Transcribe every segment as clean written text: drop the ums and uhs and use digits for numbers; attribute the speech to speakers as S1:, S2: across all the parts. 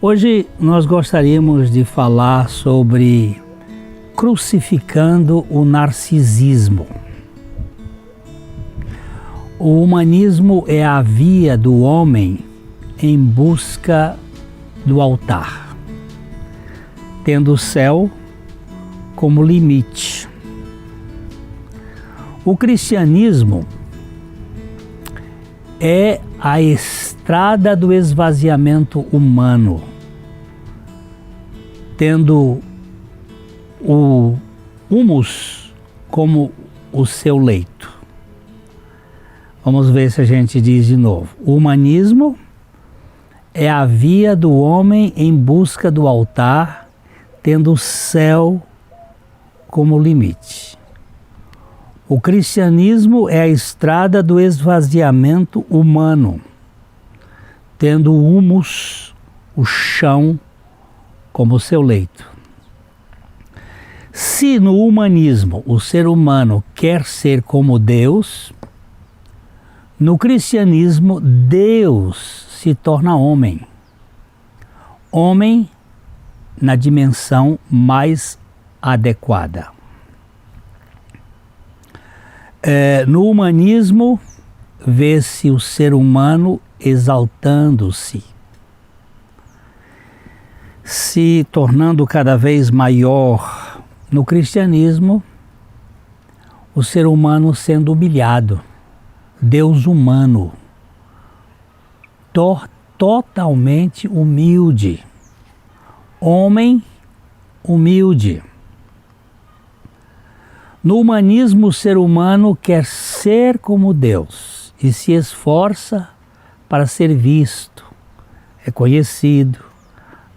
S1: Hoje nós gostaríamos de falar sobre crucificando o narcisismo. O humanismo é a via do homem em busca do altar, tendo o céu como limite. O cristianismo é a estrada do esvaziamento humano, tendo o humus como o seu leito. Vamos ver se a gente diz de novo. O humanismo é a via do homem em busca do altar, tendo o céu como limite. O cristianismo é a estrada do esvaziamento humano, tendo o humus, o chão, como seu leito. Se no humanismo o ser humano quer ser como Deus, no cristianismo Deus se torna homem. Homem na dimensão mais adequada. No humanismo vê-se o ser humano exaltando-se, se tornando cada vez maior. No cristianismo, o ser humano sendo humilhado, Deus humano, totalmente humilde, homem humilde. No humanismo, o ser humano quer ser como Deus e se esforça para ser visto, reconhecido,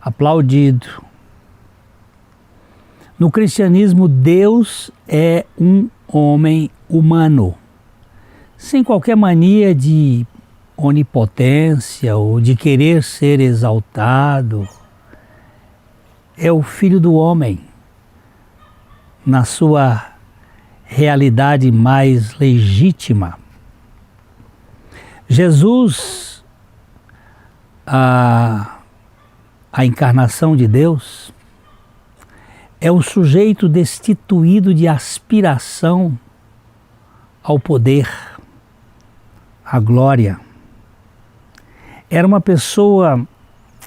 S1: aplaudido. No cristianismo, Deus é um homem humano, sem qualquer mania de onipotência ou de querer ser exaltado. É o Filho do homem, na sua realidade mais legítima. Jesus, a encarnação de Deus, é o sujeito destituído de aspiração ao poder, à glória. Era uma pessoa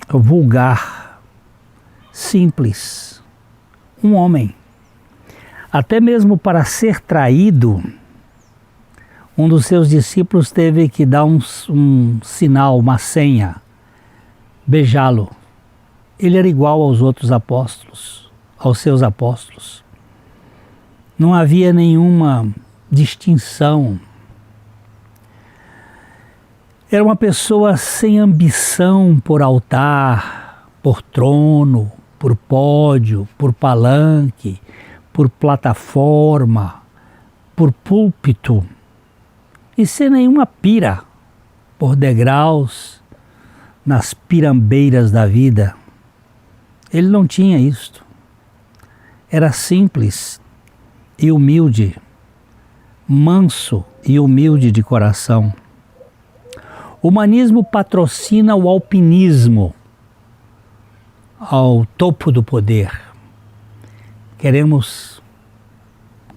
S1: vulgar, simples, um homem. Até mesmo para ser traído, um dos seus discípulos teve que dar um sinal, uma senha, beijá-lo. Ele era igual aos outros apóstolos, aos seus apóstolos. Não havia nenhuma distinção. Era uma pessoa sem ambição por altar, por trono, por pódio, por palanque, por plataforma, por púlpito, e sem nenhuma pira por degraus nas pirambeiras da vida. Ele não tinha isto. Era simples e humilde, manso e humilde de coração. O humanismo patrocina o alpinismo ao topo do poder. Queremos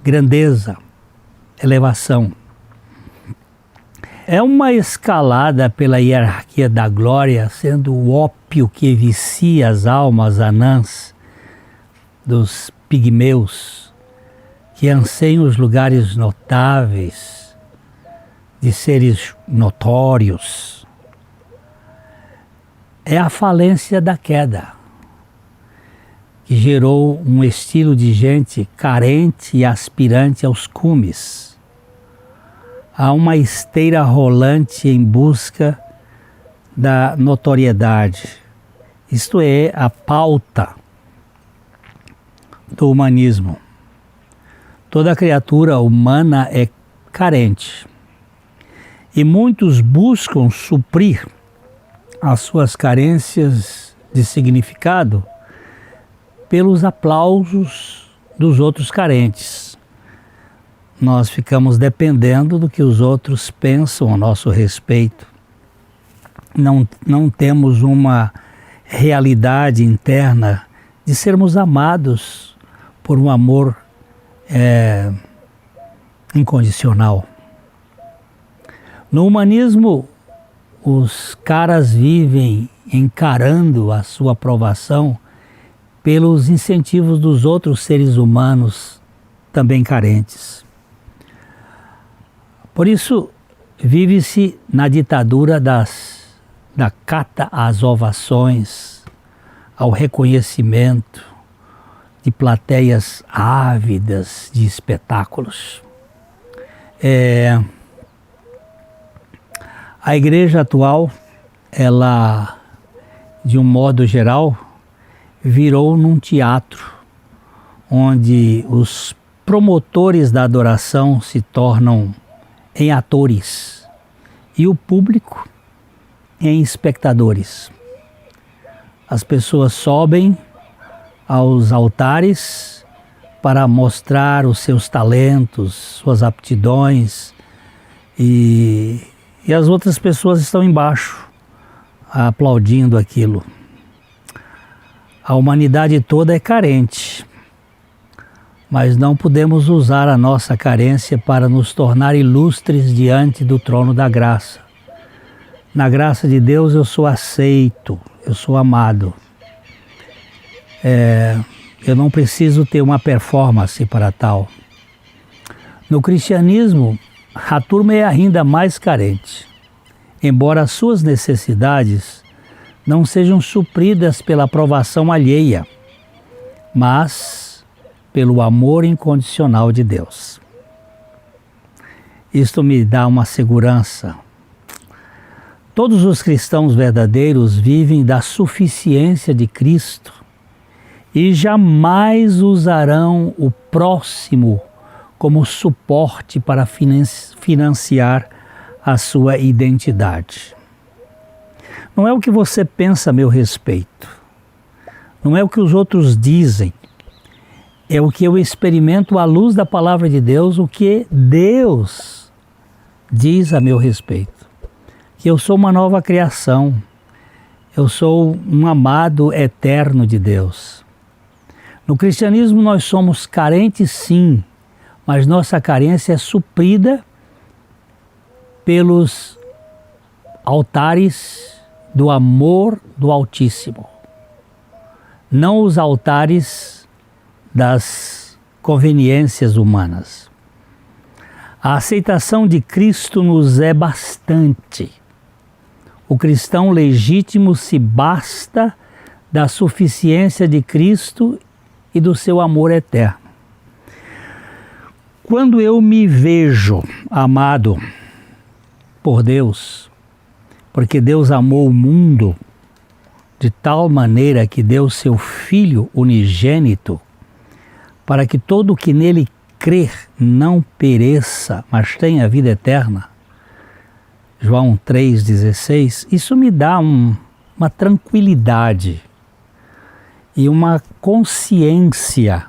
S1: grandeza, elevação. É uma escalada pela hierarquia da glória, sendo o ópio que vicia as almas anãs dos pigmeus, que anseiam os lugares notáveis, de seres notórios. É a falência da queda, que gerou um estilo de gente carente e aspirante aos cumes. Há uma esteira rolante em busca da notoriedade. Isto é a pauta do humanismo. Toda criatura humana é carente e muitos buscam suprir as suas carências de significado pelos aplausos dos outros carentes. Nós ficamos dependendo do que os outros pensam a nosso respeito. Não temos uma realidade interna de sermos amados por um amor incondicional. No humanismo, os caras vivem encarando a sua aprovação pelos incentivos dos outros seres humanos também carentes. Por isso, vive-se na ditadura da cata às ovações, ao reconhecimento de plateias ávidas de espetáculos. A igreja atual, ela, de um modo geral, virou num teatro, onde os promotores da adoração se tornam em atores e o público em espectadores. As pessoas sobem aos altares para mostrar os seus talentos, suas aptidões, e as outras pessoas estão embaixo, aplaudindo aquilo. A humanidade toda é carente, mas não podemos usar a nossa carência para nos tornar ilustres diante do trono da graça. Na graça de Deus eu sou aceito, eu sou amado. Eu não preciso ter uma performance para tal. No cristianismo, a turma é ainda mais carente, embora as suas necessidades não sejam supridas pela aprovação alheia, mas pelo amor incondicional de Deus. Isto me dá uma segurança. Todos os cristãos verdadeiros vivem da suficiência de Cristo e jamais usarão o próximo como suporte para financiar a sua identidade. Não é o que você pensa a meu respeito, não é o que os outros dizem, é o que eu experimento à luz da palavra de Deus, o que Deus diz a meu respeito. Que eu sou uma nova criação, eu sou um amado eterno de Deus. No cristianismo nós somos carentes sim, mas nossa carência é suprida pelos altares do amor do Altíssimo, não os altares das conveniências humanas. A aceitação de Cristo nos é bastante. O cristão legítimo se basta da suficiência de Cristo e do seu amor eterno. Quando eu me vejo amado por Deus, porque Deus amou o mundo de tal maneira que deu seu Filho unigênito, para que todo o que nele crer não pereça, mas tenha vida eterna. João 3,16, isso me dá uma tranquilidade e uma consciência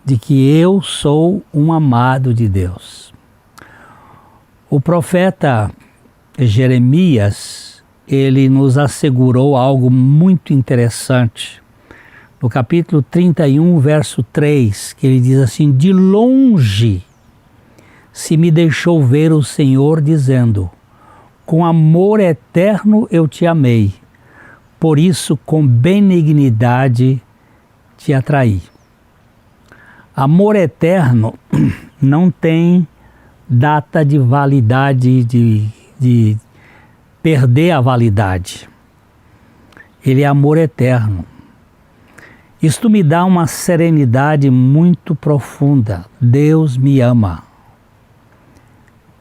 S1: de que eu sou um amado de Deus. O profeta Jeremias, ele nos assegurou algo muito interessante. No capítulo 31, verso 3, que ele diz assim: de longe se me deixou ver o Senhor dizendo, com amor eterno eu te amei, por isso com benignidade te atraí. Amor eterno não tem data de validade, de perder a validade. Ele é amor eterno. Isto me dá uma serenidade muito profunda. Deus me ama.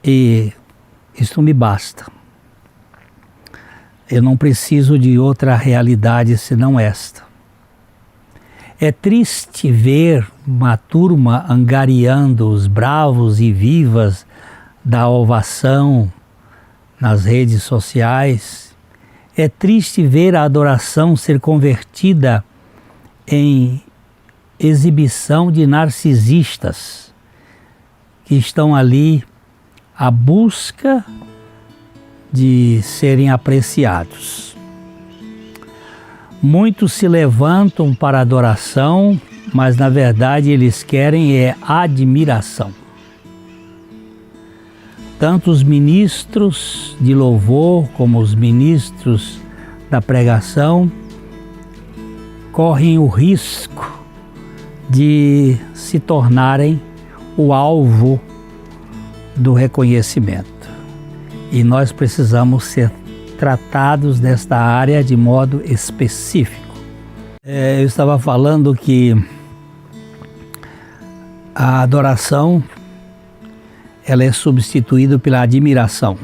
S1: E isto me basta. Eu não preciso de outra realidade senão esta. É triste ver uma turma angariando os bravos e vivas da ovação nas redes sociais. É triste ver a adoração ser convertida em exibição de narcisistas que estão ali à busca de serem apreciados. Muitos se levantam para adoração, mas na verdade eles querem admiração. Tanto os ministros de louvor como os ministros da pregação correm o risco de se tornarem o alvo do reconhecimento. E nós precisamos ser tratados nesta área de modo específico. Eu estava falando que a adoração ela é substituída pela admiração.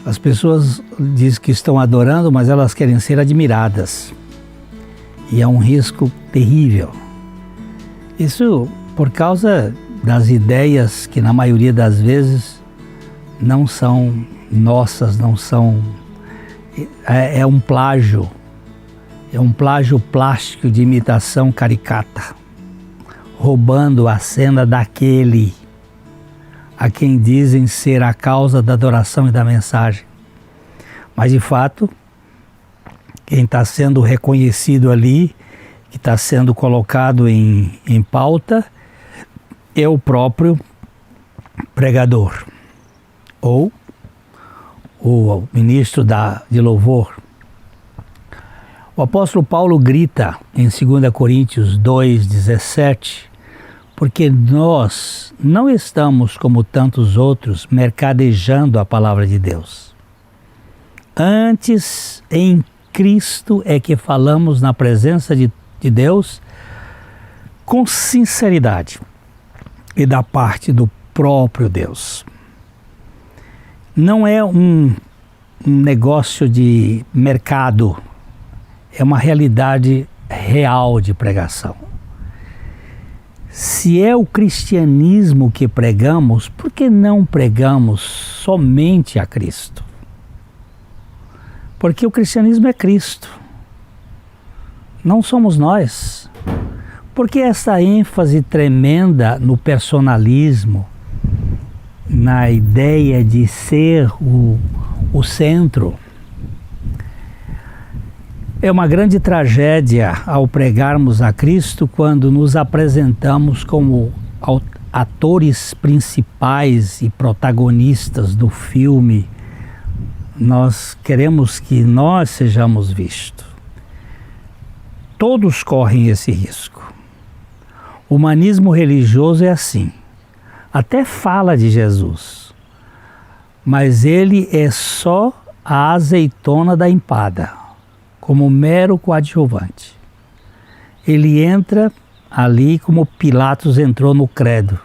S1: As pessoas dizem que estão adorando, mas elas querem ser admiradas. E é um risco terrível. Isso por causa das ideias que na maioria das vezes não são nossas, não são... É um plágio. É um plágio plástico de imitação caricata, roubando a cena daquele a quem dizem ser a causa da adoração e da mensagem. Mas de fato, quem está sendo reconhecido ali, que está sendo colocado em pauta, é o próprio pregador, ou o ministro de louvor. O apóstolo Paulo grita em 2 Coríntios 2,17, porque nós não estamos como tantos outros mercadejando a palavra de Deus. Antes, em Cristo é que falamos na presença de Deus com sinceridade e da parte do próprio Deus. Não é um negócio de mercado, é uma realidade real de pregação. Se é o cristianismo que pregamos, por que não pregamos somente a Cristo? Porque o cristianismo é Cristo, não somos nós. Por que essa ênfase tremenda no personalismo, na ideia de ser o centro? É uma grande tragédia ao pregarmos a Cristo quando nos apresentamos como atores principais e protagonistas do filme. Nós queremos que nós sejamos vistos. Todos correm esse risco. O humanismo religioso é assim. Até fala de Jesus, mas ele é só a azeitona da empada, como mero coadjuvante. Ele entra ali como Pilatos entrou no credo,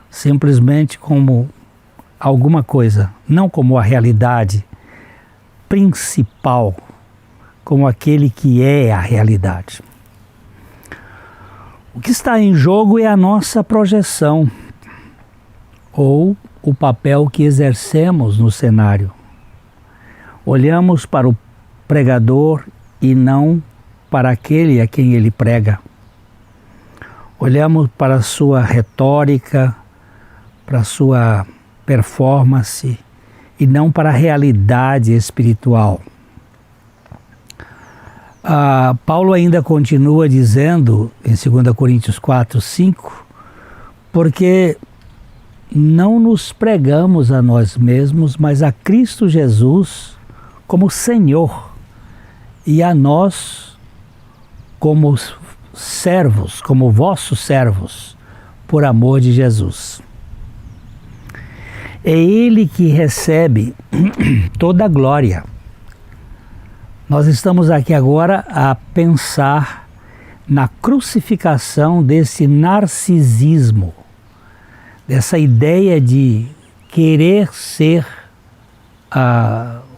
S1: simplesmente como alguma coisa, não como a realidade principal, como aquele que é a realidade. O que está em jogo é a nossa projeção, ou o papel que exercemos no cenário. Olhamos para o pregador e não para aquele a quem ele prega. Olhamos para a sua retórica, para a sua performance e não para a realidade espiritual. Paulo ainda continua dizendo em 2 Coríntios 4:5, porque não nos pregamos a nós mesmos, mas a Cristo Jesus como Senhor, e a nós como servos, como vossos servos, por amor de Jesus. É Ele que recebe toda a glória. Nós estamos aqui agora a pensar na crucificação desse narcisismo, dessa ideia de querer ser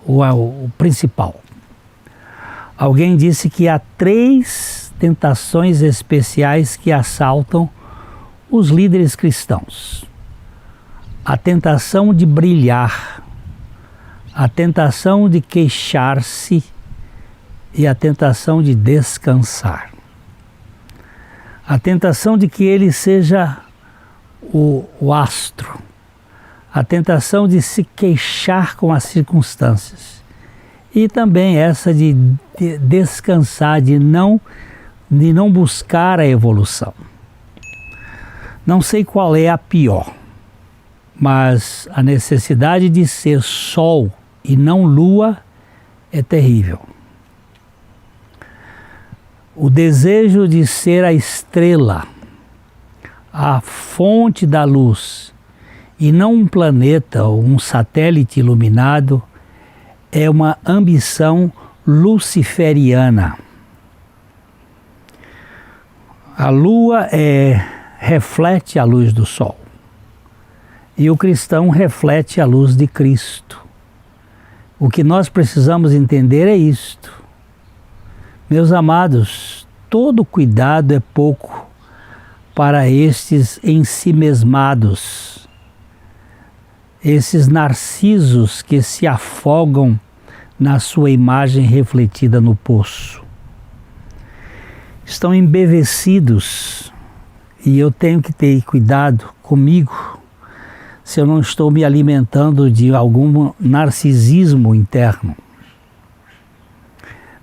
S1: o principal. Alguém disse que há 3 tentações especiais que assaltam os líderes cristãos: a tentação de brilhar, a tentação de queixar-se e a tentação de descansar. A tentação de que ele seja o astro, a tentação de se queixar com as circunstâncias E também essa de descansar, de não buscar a evolução. Não sei qual é a pior, mas a necessidade de ser sol e não lua é terrível. O desejo de ser a estrela, a fonte da luz, e não um planeta ou um satélite iluminado, é uma ambição luciferiana. A lua reflete a luz do sol e o cristão reflete a luz de Cristo. O que nós precisamos entender é isto. Meus amados, todo cuidado é pouco para estes ensimesmados, esses narcisos que se afogam na sua imagem refletida no poço. Estão embevecidos e eu tenho que ter cuidado comigo se eu não estou me alimentando de algum narcisismo interno.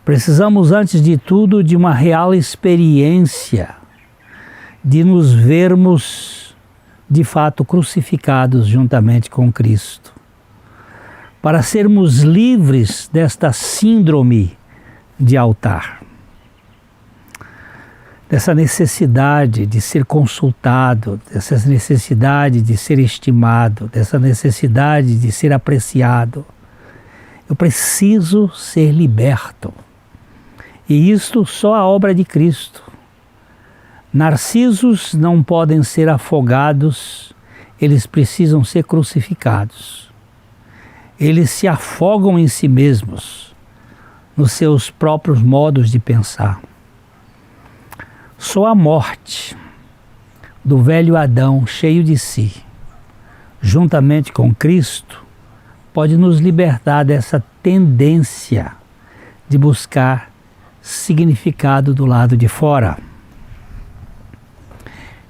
S1: Precisamos, antes de tudo, de uma real experiência de nos vermos de fato crucificados juntamente com Cristo, para sermos livres desta síndrome de altar, dessa necessidade de ser consultado, dessa necessidade de ser estimado, dessa necessidade de ser apreciado. Eu preciso ser liberto. E isto só a obra de Cristo. Narcisos não podem ser afogados, eles precisam ser crucificados. Eles se afogam em si mesmos, nos seus próprios modos de pensar. Só a morte do velho Adão cheio de si, juntamente com Cristo, pode nos libertar dessa tendência de buscar significado do lado de fora.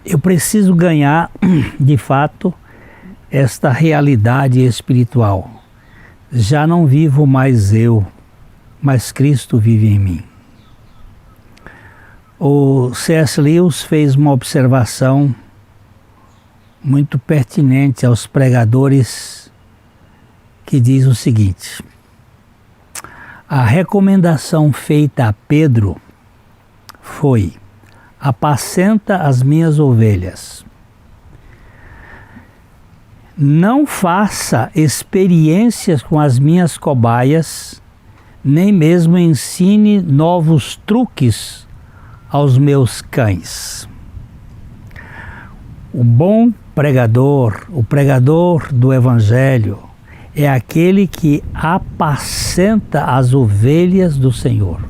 S1: Eu preciso ganhar, de fato, esta realidade espiritual. Já não vivo mais eu, mas Cristo vive em mim. O C.S. Lewis fez uma observação muito pertinente aos pregadores que diz o seguinte: a recomendação feita a Pedro foi: apacenta as minhas ovelhas. Não faça experiências com as minhas cobaias, nem mesmo ensine novos truques aos meus cães. O bom pregador, o pregador do Evangelho, é aquele que apacenta as ovelhas do Senhor.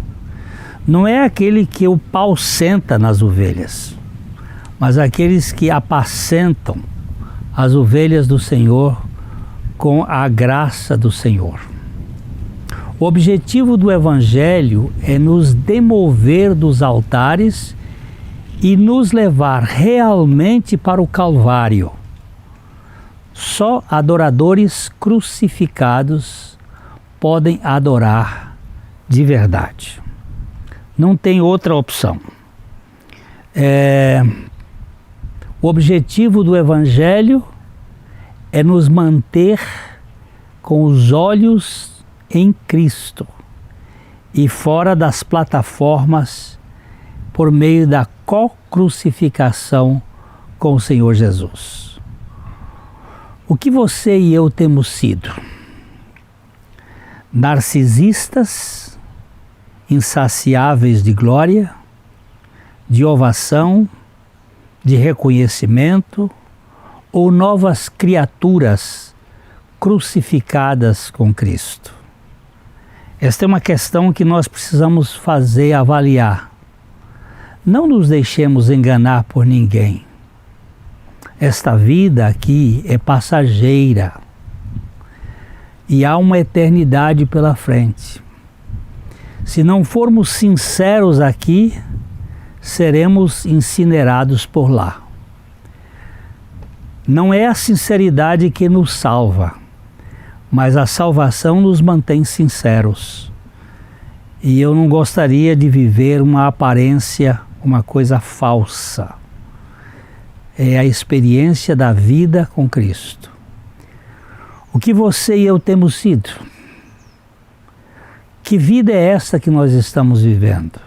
S1: Não é aquele que o pau senta nas ovelhas, mas aqueles que apacentam as ovelhas do Senhor com a graça do Senhor. O objetivo do Evangelho é nos demover dos altares e nos levar realmente para o Calvário. Só adoradores crucificados podem adorar de verdade. Não tem outra opção. O objetivo do Evangelho é nos manter com os olhos em Cristo e fora das plataformas por meio da co-crucificação com o Senhor Jesus. O que você e eu temos sido? Narcisistas, insaciáveis de glória, de ovação, de reconhecimento, ou novas criaturas crucificadas com Cristo? Esta é uma questão que nós precisamos avaliar. Não nos deixemos enganar por ninguém. Esta vida aqui é passageira e há uma eternidade pela frente. Se não formos sinceros aqui, seremos incinerados por lá. Não é a sinceridade que nos salva, mas a salvação nos mantém sinceros. E eu não gostaria de viver uma aparência, uma coisa falsa. É a experiência da vida com Cristo. O que você e eu temos sido? Que vida é esta que nós estamos vivendo?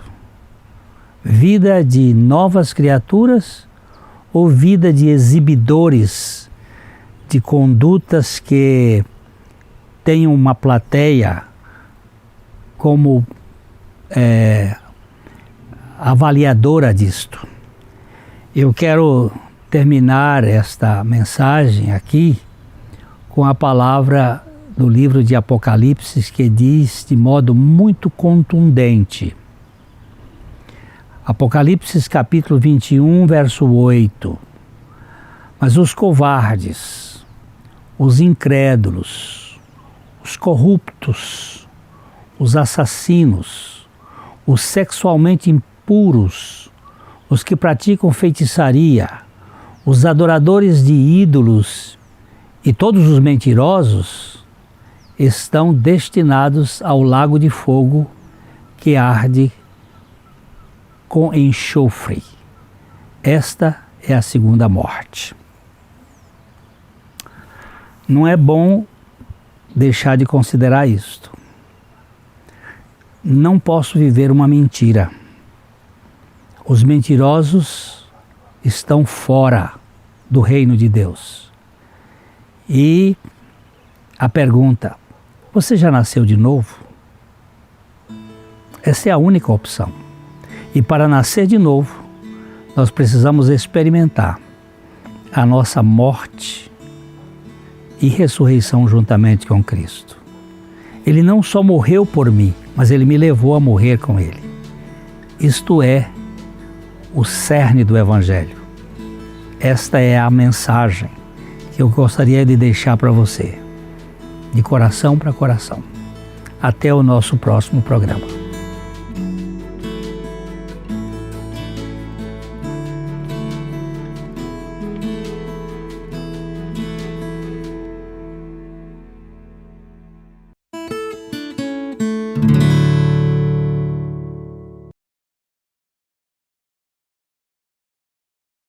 S1: Vida de novas criaturas ou vida de exibidores de condutas que têm uma plateia como avaliadora disto? Eu quero terminar esta mensagem aqui com a palavra do livro de Apocalipse, que diz de modo muito contundente. Apocalipse capítulo 21, verso 8. Mas os covardes, os incrédulos, os corruptos, os assassinos, os sexualmente impuros, os que praticam feitiçaria, os adoradores de ídolos e todos os mentirosos estão destinados ao lago de fogo que arde com enxofre. Esta é a segunda morte. Não é bom deixar de considerar isto. Não posso viver uma mentira. Os mentirosos estão fora do reino de Deus. E a pergunta: você já nasceu de novo? Essa é a única opção. E para nascer de novo, nós precisamos experimentar a nossa morte e ressurreição juntamente com Cristo. Ele não só morreu por mim, mas Ele me levou a morrer com Ele. Isto é o cerne do Evangelho. Esta é a mensagem que eu gostaria de deixar para você, de coração para coração. Até o nosso próximo programa.